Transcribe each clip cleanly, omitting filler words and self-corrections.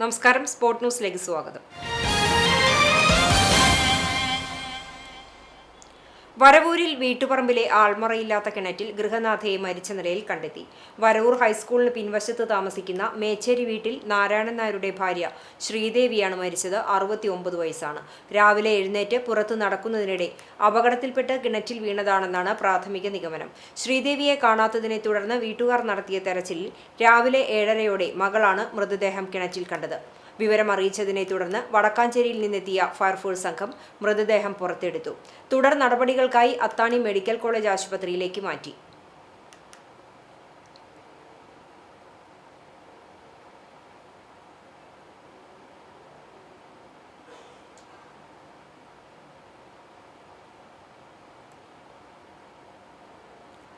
നമസ്കാരം, സ്പോർട് ന്യൂസിലേക്ക് സ്വാഗതം. വരവൂരിൽ വീട്ടുപറമ്പിലെ ആൾമറയില്ലാത്ത കിണറ്റിൽ ഗൃഹനാഥയെ മരിച്ച നിലയിൽ കണ്ടെത്തി. വരവൂർ ഹൈസ്കൂളിന് പിൻവശത്ത് താമസിക്കുന്ന മേച്ചേരി വീട്ടിൽ നാരായണൻ നായരുടെ ഭാര്യ ശ്രീദേവിയാണ് മരിച്ചത്. 69 വയസ്സാണ്. രാവിലെ എഴുന്നേറ്റ് പുറത്തു നടക്കുന്നതിനിടെ അപകടത്തിൽപ്പെട്ട് കിണറ്റിൽ വീണതാണെന്നാണ് പ്രാഥമിക നിഗമനം. ശ്രീദേവിയെ കാണാത്തതിനെ തുടർന്ന് വീട്ടുകാർ നടത്തിയ തെരച്ചിലിൽ രാവിലെ 7:30യോടെ മകളാണ് മൃതദേഹം കിണറ്റിൽ കണ്ടത്. വിവരം അറിയിച്ചതിനെ തുടർന്ന് വടക്കാഞ്ചേരിയിൽ നിന്നെത്തിയ ഫയർഫോഴ്സ് സംഘം മൃതദേഹം പുറത്തെടുത്തു. തുടർ നടപടികൾക്കായി അത്താണി മെഡിക്കൽ കോളേജ് ആശുപത്രിയിലേക്ക് മാറ്റി.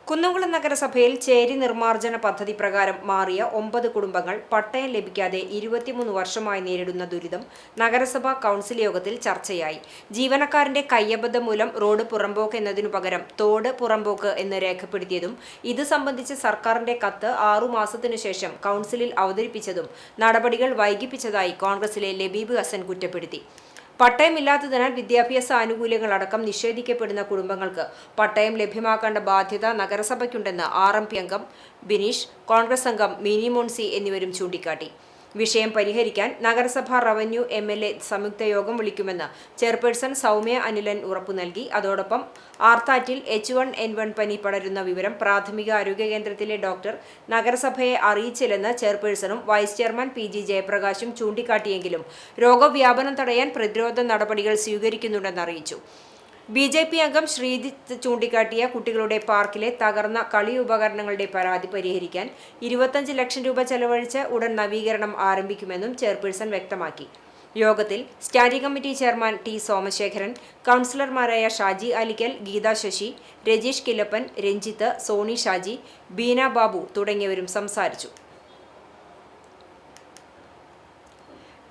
കുന്നംകുളം നഗരസഭയിൽ ചേരി നിർമ്മാർജ്ജന പദ്ധതി പ്രകാരം മാറിയ 9 കുടുംബങ്ങൾ പട്ടയം ലഭിക്കാതെ 23 വർഷമായി നേരിടുന്ന ദുരിതം നഗരസഭാ കൗൺസിൽ യോഗത്തിൽ ചർച്ചയായി. ജീവനക്കാരന്റെ കയ്യബദ്ധം മൂലം റോഡ് പുറമ്പോക്ക് എന്നതിനു പകരം തോട് പുറമ്പോക്ക് എന്ന് രേഖപ്പെടുത്തിയതും ഇത് സംബന്ധിച്ച് സർക്കാരിന്റെ കത്ത് 6 മാസത്തിനു ശേഷം കൗൺസിലിൽ അവതരിപ്പിച്ചതും നടപടികൾ വൈകിപ്പിച്ചതായി കോൺഗ്രസിലെ ലബീബ് ഹസൻ കുറ്റപ്പെടുത്തി. പട്ടയമില്ലാത്തതിനാൽ വിദ്യാഭ്യാസ ആനുകൂല്യങ്ങളടക്കം നിഷേധിക്കപ്പെടുന്ന കുടുംബങ്ങൾക്ക് പട്ടയം ലഭ്യമാക്കേണ്ട ബാധ്യത നഗരസഭയ്ക്കുണ്ടെന്ന് RMP അംഗം ബിനീഷ്, കോൺഗ്രസ് അംഗം മിനി മോൻസി എന്നിവരും ചൂണ്ടിക്കാട്ടി. വിഷയം പരിഹരിക്കാൻ നഗരസഭാ റവന്യൂ MLA സംയുക്ത യോഗം വിളിക്കുമെന്ന് ചെയർപേഴ്സൺ സൗമ്യ അനിലൻ ഉറപ്പു നൽകി. അതോടൊപ്പം ആർത്താറ്റിൽ H1N1 പനി പടരുന്ന വിവരം പ്രാഥമിക ആരോഗ്യ കേന്ദ്രത്തിലെ ഡോക്ടർ നഗരസഭയെ അറിയിച്ചില്ലെന്ന് ചെയർപേഴ്സണും വൈസ് ചെയർമാൻ PG ജയപ്രകാശും ചൂണ്ടിക്കാട്ടിയെങ്കിലും രോഗവ്യാപനം തടയാൻ പ്രതിരോധ നടപടികൾ സ്വീകരിക്കുന്നുണ്ടെന്ന് അറിയിച്ചു. BJP അംഗം ശ്രീജിത്ത് ചൂണ്ടിക്കാട്ടിയ കുട്ടികളുടെ പാർക്കിലെ തകർന്ന കളി ഉപകരണങ്ങളുടെ പരാതി പരിഹരിക്കാൻ 25 ലക്ഷം രൂപ ചെലവഴിച്ച് ഉടൻ നവീകരണം ആരംഭിക്കുമെന്നും ചെയർപേഴ്സൺ വ്യക്തമാക്കി. യോഗത്തിൽ standing committee chairman T Somasekharan, കൗൺസിലർമാരായ ഷാജി അലിക്കൽ, ഗീത ശശി, രജീഷ് കിലപ്പൻ, രഞ്ജിത്ത്, സോണി ഷാജി, ബീന ബാബു തുടങ്ങിയവരും സംസാരിച്ചു.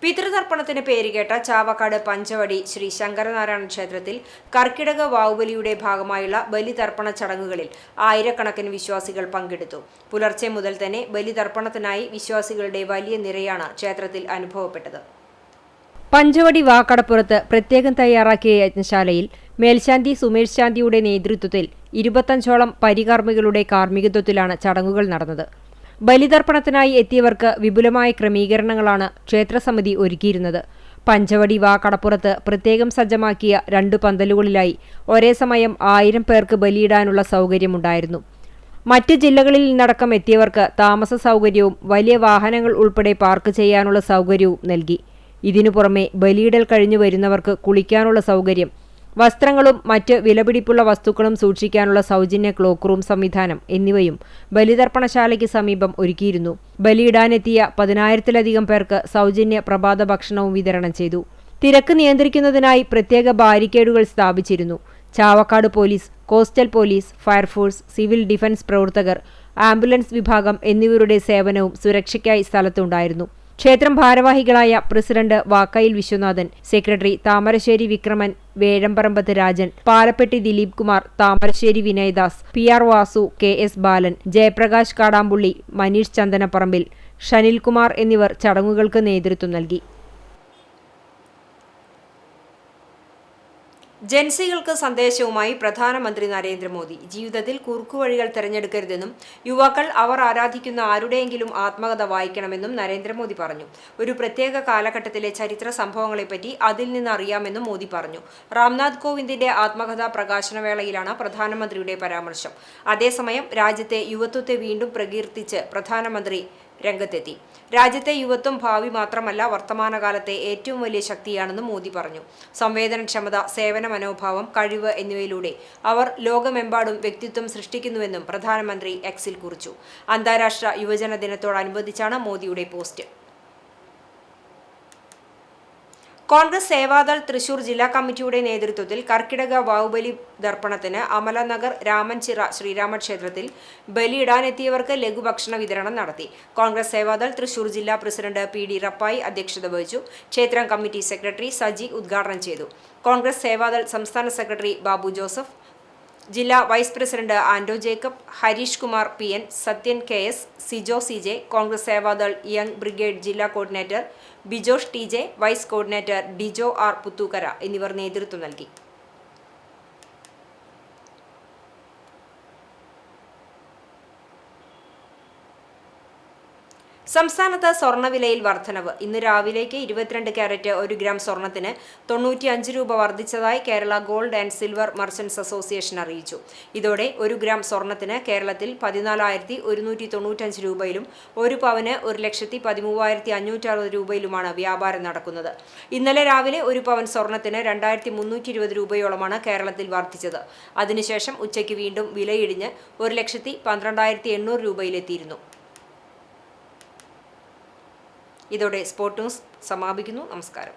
പിതൃതർപ്പണത്തിന് പേരുകേട്ട ചാവക്കാട് പഞ്ചവടി ശ്രീ ശങ്കരനാരായണ ക്ഷേത്രത്തിൽ കർക്കിടക വാവുബലിയുടെ ഭാഗമായുള്ള ബലിതർപ്പണ ചടങ്ങുകളിൽ ആയിരക്കണക്കിന് വിശ്വാസികൾ പങ്കെടുത്തു. പുലർച്ചെ മുതൽ തന്നെ ബലിതർപ്പണത്തിനായി വിശ്വാസികളുടെ വലിയ നിരയാണ് ക്ഷേത്രത്തിൽ അനുഭവപ്പെട്ടത്. പഞ്ചവടി വാക്കടപ്പുറത്ത് പ്രത്യേകം തയ്യാറാക്കിയ യജ്ഞശാലയിൽ മേൽശാന്തി സുമേഷ് ശാന്തിയുടെ നേതൃത്വത്തിൽ 25ഓളം പരികർമ്മികളുടെ കാർമ്മികത്വത്തിലാണ് ചടങ്ങുകൾ നടന്നത്. ബലിതർപ്പണത്തിനായി എത്തിയവർക്ക് വിപുലമായ ക്രമീകരണങ്ങളാണ് ക്ഷേത്രസമിതി ഒരുക്കിയിരുന്നത്. പഞ്ചവടി വാക്കടപ്പുറത്ത് പ്രത്യേകം സജ്ജമാക്കിയ 2 പന്തലുകളിലായി ഒരേ സമയം 1000 പേർക്ക് ബലിയിടാനുള്ള സൗകര്യമുണ്ടായിരുന്നു. മറ്റ് ജില്ലകളിൽ നിന്നടക്കം എത്തിയവർക്ക് താമസ സൗകര്യവും വലിയ വാഹനങ്ങൾ ഉൾപ്പെടെ പാർക്ക് ചെയ്യാനുള്ള സൗകര്യവും നൽകി. ഇതിനു പുറമെ ബലിയിടൽ കഴിഞ്ഞു വരുന്നവർക്ക് കുളിക്കാനുള്ള സൗകര്യം, വസ്ത്രങ്ങളും മറ്റ് വിലപിടിപ്പുള്ള വസ്തുക്കളും സൂക്ഷിക്കാനുള്ള സൗജന്യ ക്ലോക്ക് റൂം സംവിധാനം എന്നിവയും ബലിതർപ്പണശാലയ്ക്ക് സമീപം ഒരുക്കിയിരുന്നു. ബലിയിടാനെത്തിയ 10,000-ലധികം പേർക്ക് സൗജന്യ പ്രഭാത ഭക്ഷണവും വിതരണം ചെയ്തു. തിരക്ക് നിയന്ത്രിക്കുന്നതിനായി പ്രത്യേക ബാരിക്കേഡുകൾ സ്ഥാപിച്ചിരുന്നു. Chavakkad police, coastal police, fire force, civil defence പ്രവർത്തകർ, ആംബുലൻസ് വിഭാഗം എന്നിവരുടെ സേവനവും സുരക്ഷയ്ക്കായി സ്ഥലത്തുണ്ടായിരുന്നു. ക്ഷേത്രം ഭാരവാഹികളായ president Vakkayil Viswanathan, secretary Thamarassery Vikraman, Vezhamparambath Rajan, Palappetty Dileep Kumar, Thamarassery Vinayadas, PR Vasu, KS Balan, Jayaprakash Kadampully, Maneesh Chandanaparambil, Shanilkumar എന്നിവർ ചടങ്ങുകൾക്ക് നേതൃത്വം നൽകി. ജൻസികൾക്ക് സന്ദേശവുമായി പ്രധാനമന്ത്രി നരേന്ദ്രമോദി. ജീവിതത്തിൽ കുറുക്കുവഴികൾ തിരഞ്ഞെടുക്കരുതെന്നും യുവാക്കൾ അവർ ആരാധിക്കുന്ന ആരുടെയെങ്കിലും ആത്മകഥ വായിക്കണമെന്നും നരേന്ദ്രമോദി പറഞ്ഞു. ഒരു പ്രത്യേക കാലഘട്ടത്തിലെ ചരിത്ര സംഭവങ്ങളെപ്പറ്റി അതിൽ നിന്ന് അറിയാമെന്നും മോദി പറഞ്ഞു. രാംനാഥ് കോവിന്ദിന്റെ ആത്മകഥാ പ്രകാശനവേളയിലാണ് പ്രധാനമന്ത്രിയുടെ പരാമർശം. അതേസമയം രാജ്യത്തെ യുവത്വത്തെ വീണ്ടും പ്രകീർത്തിച്ച് പ്രധാനമന്ത്രി രംഗത്തെത്തി. രാജ്യത്തെ യുവത്വം ഭാവി മാത്രമല്ല വർത്തമാനകാലത്തെ ഏറ്റവും വലിയ ശക്തിയാണെന്നും മോദി പറഞ്ഞു. സംവേദനക്ഷമത, സേവന മനോഭാവം, കഴിവ് എന്നിവയിലൂടെ അവർ ലോകമെമ്പാടും വ്യക്തിത്വം സൃഷ്ടിക്കുന്നുവെന്നും പ്രധാനമന്ത്രി Xൽ കുറിച്ചു. അന്താരാഷ്ട്ര യുവജന ദിനത്തോടനുബന്ധിച്ചാണ് മോദിയുടെ പോസ്റ്റ്. കോൺഗ്രസ് സേവാദൾ തൃശൂർ ജില്ലാ കമ്മിറ്റിയുടെ നേതൃത്വത്തിൽ കർക്കിടക വാവുബലി ദർപ്പണത്തിന് അമലനഗർ രാമൻചിറ ശ്രീരാമക്ഷേത്രത്തിൽ ബലിയിടാനെത്തിയവർക്ക് ലഘുഭക്ഷണ വിതരണം നടത്തി. കോൺഗ്രസ് സേവാദൾ തൃശൂർ ജില്ലാ പ്രസിഡന്റ് PD റപ്പായി അധ്യക്ഷത വഹിച്ചു. ക്ഷേത്രം കമ്മിറ്റി സെക്രട്ടറി സജി ഉദ്ഘാടനം ചെയ്തു. കോൺഗ്രസ് സേവാദൾ സംസ്ഥാന സെക്രട്ടറി ബാബു ജോസഫ്, ജില്ലാ vice president Ando Jacob, Hareesh Kumar PN, Sathyan KS, Sijo CJ, Congress Seva Dal young brigade ജില്ലാ coordinator Bijosh T J, vice coordinator Dijo R Puthukkara എന്നിവർ നേതൃത്വം നൽകി. സംസ്ഥാനത്ത് സ്വർണ്ണവിലയിൽ വർധനവ്. ഇന്ന് രാവിലേക്ക് 22 ക്യാരറ്റ് 1 ഗ്രാം സ്വർണത്തിന് 95 രൂപ വർദ്ധിച്ചതായി Kerala gold and silver merchants association അറിയിച്ചു. ഇതോടെ 1 ഗ്രാം സ്വർണത്തിന് കേരളത്തിൽ 14,195 രൂപയിലും 1 പവന് 1,13,560 രൂപയിലുമാണ് വ്യാപാരം നടക്കുന്നത്. ഇന്നലെ രാവിലെ 1 പവൻ സ്വർണത്തിന് 2,320 രൂപയോളമാണ് കേരളത്തിൽ വർദ്ധിച്ചത്. അതിനുശേഷം ഉച്ചയ്ക്ക് വീണ്ടും വിലയിടിഞ്ഞ് 1,12,800 രൂപയിലെത്തിയിരുന്നു. ഇതോടെ സ്പോർട്ട് ന്യൂസ് സമാപിക്കുന്നു. നമസ്കാരം.